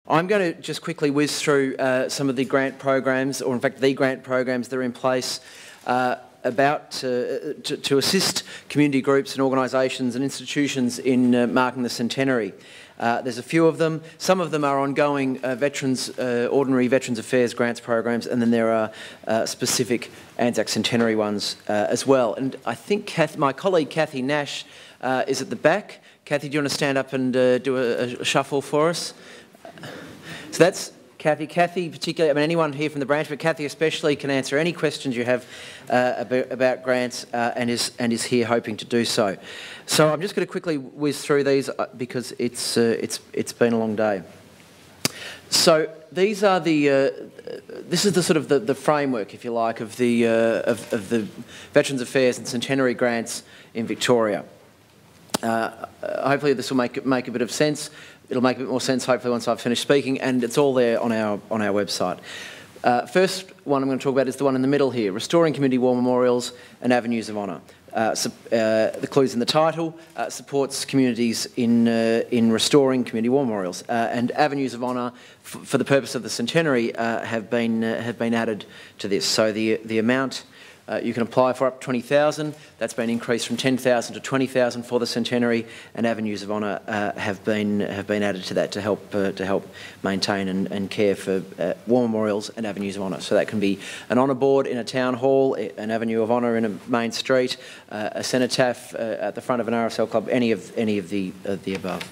I'm going to just quickly whiz through some of the grant programs, or in fact the grant programs that are in place to assist community groups and organisations and institutions in marking the centenary. There's a few of them. Some of them are ongoing ordinary Veterans Affairs grants programs, and then there are specific Anzac Centenary ones as well. And I think my colleague Kathy Nash is at the back. Kathy, do you want to stand up and do a shuffle for us? So that's Kathy. Kathy, particularly, I mean, anyone here from the branch, but Kathy especially can answer any questions you have about grants and is here hoping to do so. So I'm just going to quickly whiz through these because it's been a long day. So these are this is the sort of the framework, if you like, of the Veterans Affairs and Centenary grants in Victoria. Hopefully this will make a bit of sense. It'll make a bit more sense hopefully once I've finished speaking, and it's all there on our website. First one I'm going to talk about is the one in the middle here, Restoring Community War Memorials and Avenues of Honour. The clues in the title supports communities in restoring community war memorials, and Avenues of Honour for the purpose of the centenary have been added to this. So the amount you can apply for up to $20,000. That's been increased from $10,000 to $20,000 for the centenary, and Avenues of Honour have been added to that to help maintain and care for war memorials and Avenues of Honour. So that can be an honour board in a town hall, an Avenue of Honour in a main street, a cenotaph at the front of an RSL club, any of the above.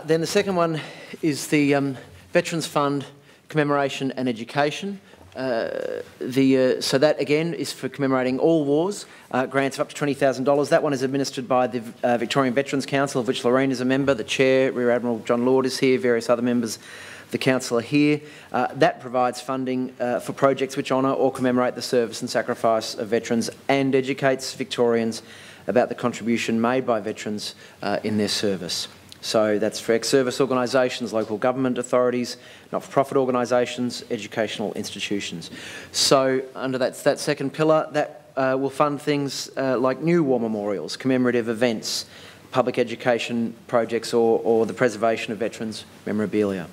Then the second one is the Veterans Fund Commemoration and Education. So that again is for commemorating all wars, grants of up to $20,000. That one is administered by the Victorian Veterans Council, of which Lorraine is a member. The Chair, Rear Admiral John Lord, is here. Various other members of the Council are here. That provides funding for projects which honour or commemorate the service and sacrifice of veterans and educates Victorians about the contribution made by veterans in their service. So that's for ex-service organisations, local government authorities, not-for-profit organisations, educational institutions. So under that second pillar, that will fund things like new war memorials, commemorative events, public education projects, or the preservation of veterans' memorabilia.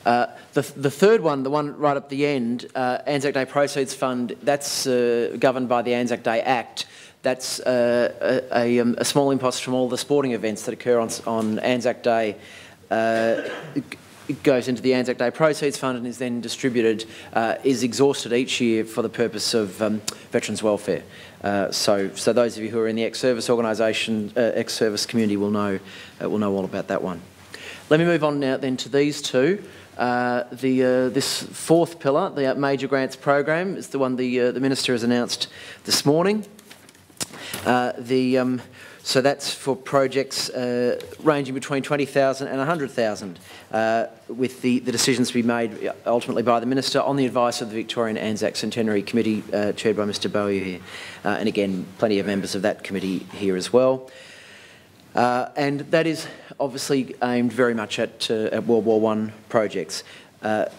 The third one, the one right up the end, Anzac Day Proceeds Fund, that's governed by the Anzac Day Act. That's a small impost from all the sporting events that occur on Anzac Day. It goes into the Anzac Day Proceeds Fund and is then distributed, is exhausted each year for the purpose of veterans' welfare. So those of you who are in the ex-service organisation, ex-service community will know all about that one. Let me move on now then to these two. This fourth pillar, the Major Grants Program, is the one the Minister has announced this morning. So that's for projects ranging between $20,000 and $100,000, with the decisions to be made ultimately by the Minister on the advice of the Victorian Anzac Centenary Committee, chaired by Mr Bowyer here. And again, plenty of members of that committee here as well. And that is obviously aimed very much at World War I projects. So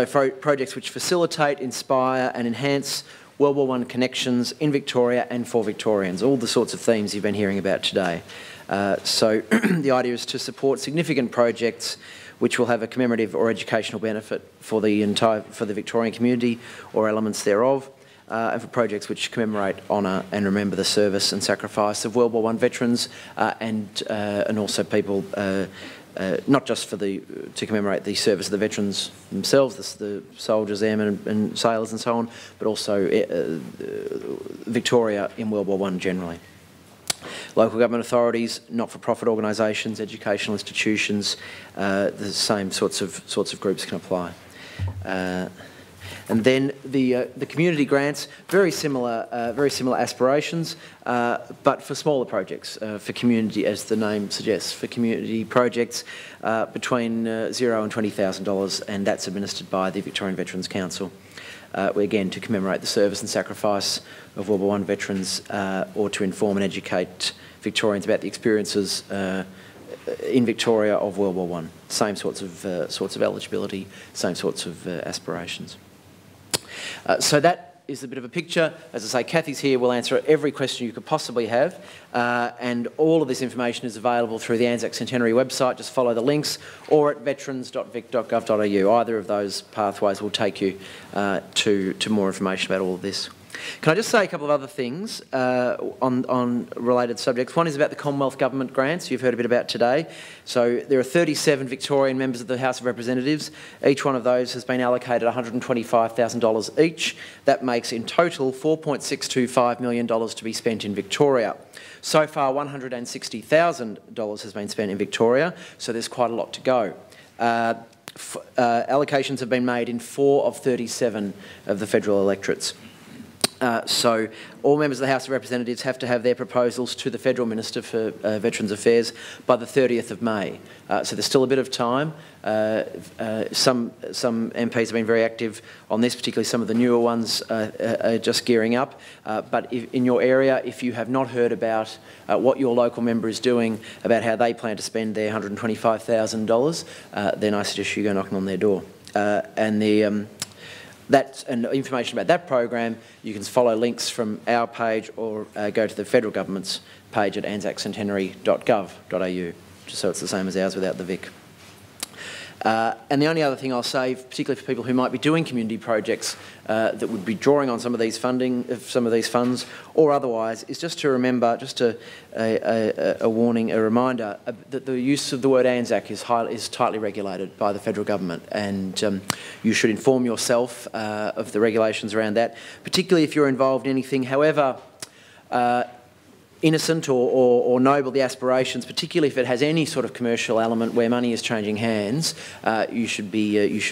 for projects which facilitate, inspire and enhance World War I connections in Victoria and for Victorians, all the sorts of themes you've been hearing about today. So the idea is to support significant projects which will have a commemorative or educational benefit for the Victorian community or elements thereof, and for projects which commemorate, honour and remember the service and sacrifice of World War I veterans and also people not just to commemorate the service of the veterans themselves, the soldiers, airmen and sailors and so on, but also Victoria in World War I generally. Local government authorities, not-for-profit organisations, educational institutions, the same sorts of groups can apply. And then the community grants, very similar aspirations, but for smaller projects, for community, as the name suggests, for community projects between $0 and $20,000, and that's administered by the Victorian Veterans Council. Again, to commemorate the service and sacrifice of World War I veterans, or to inform and educate Victorians about the experiences in Victoria of World War I. Same sorts of eligibility, same sorts of aspirations. So that is a bit of a picture. As I say, Kathy's here, will answer every question you could possibly have, and all of this information is available through the Anzac Centenary website. Just follow the links, or at veterans.vic.gov.au. Either of those pathways will take you to more information about all of this. Can I just say a couple of other things on related subjects? One is about the Commonwealth Government grants you've heard a bit about today. So there are 37 Victorian members of the House of Representatives. Each one of those has been allocated $125,000 each. That makes in total $4.625 million to be spent in Victoria. So far, $160,000 has been spent in Victoria, so there's quite a lot to go. Allocations have been made in 4 of 37 of the federal electorates. So all members of the House of Representatives have to have their proposals to the Federal Minister for Veterans Affairs by the 30th of May. So there's still a bit of time. Some MPs have been very active on this, particularly some of the newer ones are just gearing up. But in your area, if you have not heard about what your local member is doing about how they plan to spend their $125,000, then I suggest you go knocking on their door. And information about that program, you can follow links from our page or go to the federal government's page at anzaccentenary.gov.au, just so it's the same as ours without the Vic. And the only other thing I'll say, particularly for people who might be doing community projects that would be drawing on some of these funds or otherwise, is just to remember, just a warning, a reminder that the use of the word Anzac is tightly regulated by the federal government, and you should inform yourself of the regulations around that, particularly if you're involved in anything, however innocent or noble the aspirations, particularly if it has any sort of commercial element where money is changing hands. You should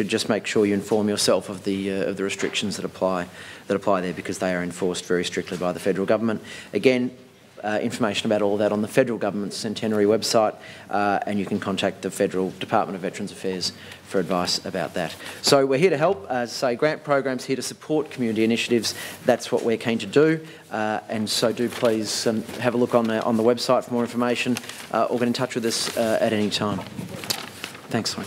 just make sure you inform yourself of the restrictions that apply there, because they are enforced very strictly by the federal government. Again, information about all that on the federal government's Centenary website, and you can contact the Federal Department of Veterans Affairs for advice about that. So we're here to help, as I say, grant programs here to support community initiatives. That's what we're keen to do, and so do please have a look on the website for more information, or get in touch with us at any time. Thanks, Wayne.